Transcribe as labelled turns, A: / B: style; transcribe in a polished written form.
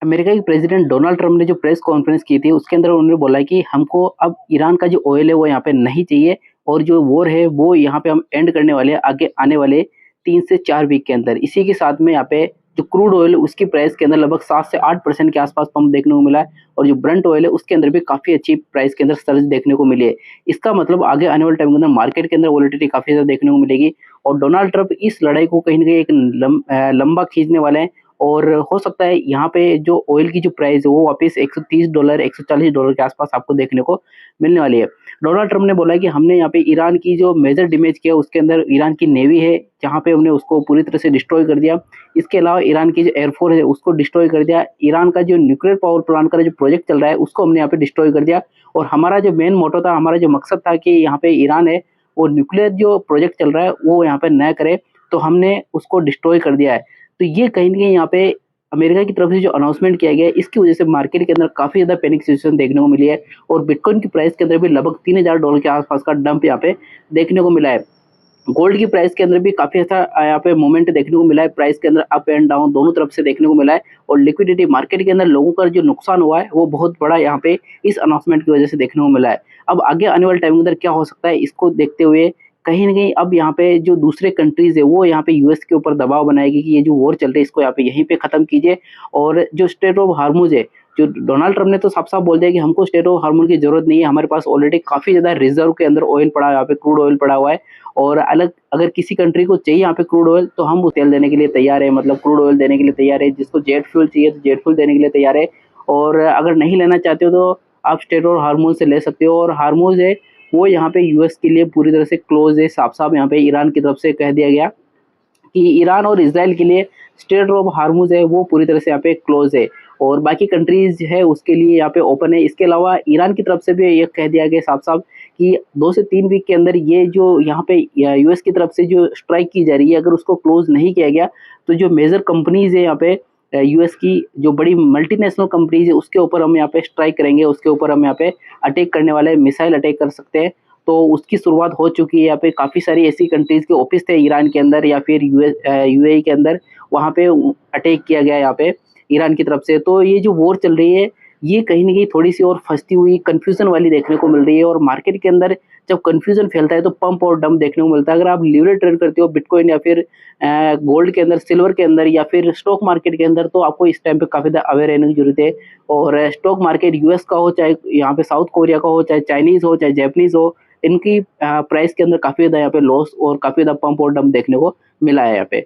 A: America के president Donald Trump ने जो प्रेस कॉन्फ्रेंस की थी, उसके अंदर उन्होंने बोला कि हमको अब ईरान का जो ऑयल है वो यहाँ पे नहीं चाहिए और जो वॉर है वो यहाँ पे हम एंड करने वाले हैं आगे आने वाले 3 से 4 वीक के अंदर। इसी के साथ में यहाँ पे जो क्रूड ऑयल है उसकी प्राइस के अंदर लगभग 7 से 8% के आस-पास पंप देखने को मिला है और जो ब्रेंट ऑयल है उसके अंदर भी काफ़ी अच्छी प्राइस के अंदर सर्ज देखने को मिली है। इसका मतलब आगे आने वाले टाइम के अंदर मार्केट के अंदर वोलेटिलिटी काफ़ी ज़्यादा देखने को मिलेगी और डोनाल्ड ट्रम्प इस लड़ाई को कहीं न कहीं एक लंबा खींचने वाले हैं और हो सकता है यहाँ पे जो ऑयल की जो प्राइस है वो वापस $130 $140 के आसपास आपको देखने को मिलने वाली है। डोनाल्ड ट्रम्प ने बोला है कि हमने यहाँ पे ईरान की जो मेजर डैमेज किया उसके अंदर ईरान की नेवी है, जहाँ पे हमने उसको पूरी तरह से डिस्ट्रॉय कर दिया। इसके अलावा ईरान की जो एयरफोर्स है उसको डिस्ट्रॉय कर दिया। ईरान का जो न्यूक्लियर पावर प्लांट का जो प्रोजेक्ट चल रहा है उसको हमने यहाँ पे डिस्ट्रॉय कर दिया और हमारा जो मेन मोटो था, हमारा जो मकसद था कि यहाँ पे ईरान है वो न्यूक्लियर जो प्रोजेक्ट चल रहा है वो यहाँ पे ना करे, तो हमने उसको डिस्ट्रॉय कर दिया है। तो ये कहीं न कहीं यहाँ पे अमेरिका की तरफ से जो अनाउंसमेंट किया गया है, इसकी वजह से मार्केट के अंदर काफ़ी ज़्यादा पैनिक सिचुएशन देखने को मिली है और बिटकॉइन की प्राइस के अंदर भी लगभग $3000 के आस-पास का डंप यहाँ पे देखने को मिला है। गोल्ड की प्राइस के अंदर भी काफ़ी अच्छा यहाँ पे मोमेंट देखने को मिला है, प्राइस के अंदर अप एंड डाउन दोनों तरफ से देखने को मिला है और लिक्विडिटी मार्केट के अंदर लोगों का जो नुकसान हुआ है, वो बहुत बड़ा यहाँ पे इस अनाउंसमेंट की वजह से देखने को मिला है। अब आगे आने वाले टाइम के अंदर क्या हो सकता है, इसको देखते हुए कहीं न कहीं अब यहाँ पे जो दूसरे कंट्रीज़ है, वो यहाँ पे यूएस के ऊपर दबाव बनाएगी कि ये जो वॉर चल रही है, इसको यहाँ पे यहीं पे खत्म कीजिए और जो स्ट्रेट ऑफ हार्मुज़ है, जो डोनाल्ड ट्रम्प ने तो साफ-साफ बोल दिया कि हमको स्ट्रेट ऑफ हार्मुज़ की ज़रूरत नहीं है, हमारे पास ऑलरेडी काफ़ी ज़्यादा रिज़र्व के अंदर ऑयल पड़ा है, यहाँ पे क्रूड ऑयल पड़ा हुआ है और अलग अगर किसी कंट्री को चाहिए यहाँ पे क्रूड ऑयल, तो हम वो तेल देने के लिए तैयार है, मतलब क्रूड ऑयल देने के लिए तैयार है। जिसको जेट फ्यूल चाहिए, तो जेट फ्यूल देने के लिए तैयार है और अगर नहीं लेना चाहते हो, तो आप स्ट्रेट ऑफ हार्मुज़ से ले सकते हो और हार्मुज़ है वो यहाँ पे यूएस के लिए पूरी तरह से क्लोज़ है, साफ-साफ यहाँ पे ईरान की तरफ से कह दिया गया कि ईरान और इज़राइल के लिए स्ट्रेट ऑफ हार्मुज़ है वो पूरी तरह से यहाँ पे क्लोज़ है और बाकी कंट्रीज़ है उसके लिए यहाँ पे ओपन है। इसके अलावा ईरान की तरफ से भी ये कह दिया गया साफ-साफ कि 2 से 3 वीक के अंदर ये जो यहाँ पे यूएस की तरफ से जो स्ट्राइक की जा रही है, अगर उसको क्लोज़ नहीं किया गया, तो जो मेजर कंपनीज़ है यहाँ पे यूएस की जो बड़ी मल्टीनेशनल कंपनीज़ है उसके ऊपर हम यहाँ पे स्ट्राइक करेंगे, उसके ऊपर हम यहाँ पे अटैक करने वाले हैं, मिसाइल अटैक कर सकते हैं। तो उसकी शुरुआत हो चुकी है, यहाँ पे काफ़ी सारी ऐसी कंट्रीज़ के ऑफिस थे ईरान के अंदर या फिर यूएई के अंदर, वहाँ पे अटैक किया गया यहाँ पे ईरान की तरफ से। तो ये जो वॉर चल रही है, ये कहीं न कहीं थोड़ी-सी और फँसती हुई कन्फ्यूज़न वाली देखने को मिल रही है और मार्केट के अंदर जब कन्फ्यूज़न फैलता है तो पंप और डंप देखने को मिलता है। अगर आप लीवरेज ट्रेड करते हो बिटकॉइन या फिर गोल्ड के अंदर, सिल्वर के अंदर या फिर स्टॉक मार्केट के अंदर, तो आपको इस टाइम पे काफ़ी ज़्यादा अवेयर रहने की ज़रूरत है और स्टॉक मार्केट यूएस का हो, चाहे यहाँ पे साउथ कोरिया का हो, चाहे चाइनीज़ हो, चाहे जापानीज़ हो, इनकी प्राइस के अंदर काफ़ी ज़्यादा यहाँ पे लॉस और काफ़ी ज़्यादा पंप और डंप देखने को मिला है यहाँ पे।